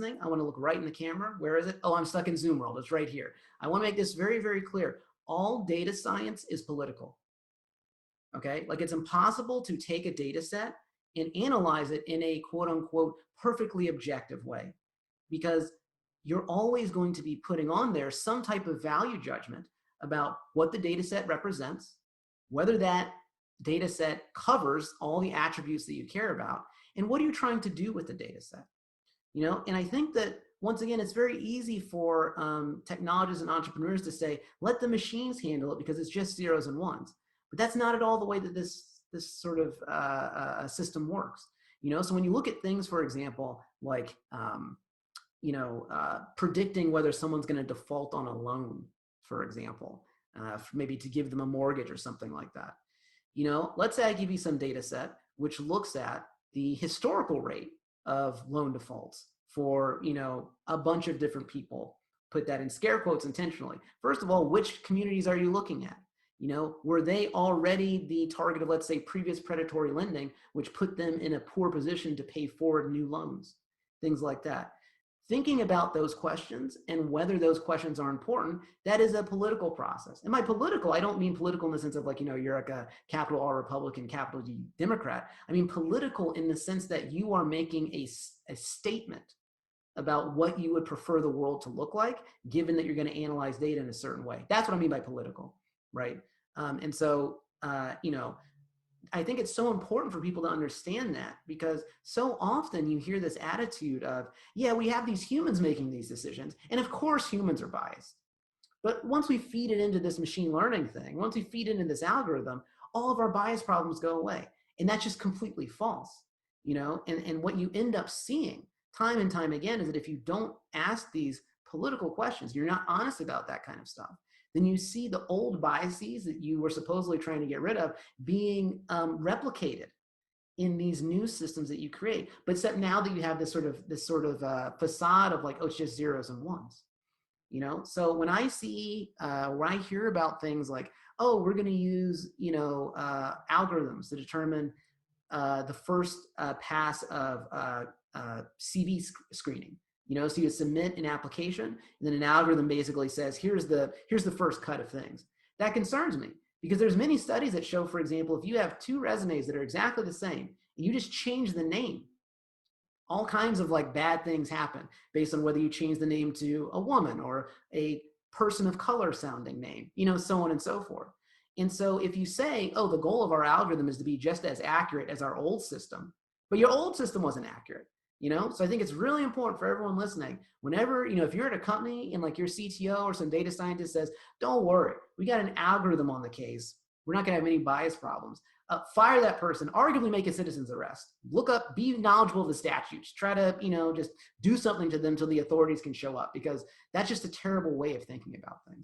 listening, I want to look right in the camera. Where is it? Oh, I'm stuck in Zoom world. It's right here. I want to make this very, very clear. All data science is political. Okay, like it's impossible to take a data set and analyze it in a quote unquote perfectly objective way, because you're always going to be putting on there some type of value judgment about what the data set represents, whether that data set covers all the attributes that you care about, and what are you trying to do with the data set. You know, and I think that once again, it's very easy for technologists and entrepreneurs to say, let the machines handle it because it's just zeros and ones. But that's not at all the way that this sort of system works. You know, so when you look at things, for example, like predicting whether someone's going to default on a loan, for example, maybe to give them a mortgage or something like that. You know, let's say I give you some data set which looks at the historical rate of loan defaults for, you know, a bunch of different people. Put that in scare quotes intentionally. First of all, which communities are you looking at? You know, were they already the target of, let's say, previous predatory lending, which put them in a poor position to pay forward new loans? Things like that. Thinking about those questions and whether those questions are important, that is a political process. And by political, I don't mean political in the sense of like, you know, you're like a capital R Republican, capital D Democrat. I mean political in the sense that you are making a statement about what you would prefer the world to look like, given that you're going to analyze data in a certain way. That's what I mean by political, right? And so, you know, I think it's so important for people to understand that, because so often you hear this attitude of, yeah, we have these humans making these decisions. And of course humans are biased. But once we feed it into this machine learning thing, once we feed it into this algorithm, all of our bias problems go away. And that's just completely false, you know? And what you end up seeing time and time again is that if you don't ask these political questions, you're not honest about that kind of stuff, then you see the old biases that you were supposedly trying to get rid of being replicated in these new systems that you create. But except now that you have this sort of facade of like, oh, it's just zeros and ones, you know? So when I see, when I hear about things like, oh, we're going to use, you know, algorithms to determine the first pass of CV screening. You know, so you submit an application, and then an algorithm basically says, here's the first cut of things. That concerns me, because there's many studies that show, for example, if you have two resumes that are exactly the same, and you just change the name, all kinds of like bad things happen based on whether you change the name to a woman or a person of color sounding name, you know, so on and so forth. And so if you say, oh, the goal of our algorithm is to be just as accurate as our old system, but your old system wasn't accurate, you know? So I think it's really important for everyone listening, whenever, you know, if you're at a company and like your CTO or some data scientist says, don't worry, we got an algorithm on the case, we're not gonna have any bias problems. Fire that person, arguably make a citizen's arrest. Look up, be knowledgeable of the statutes. Try to, you know, just do something to them until the authorities can show up, because that's just a terrible way of thinking about things.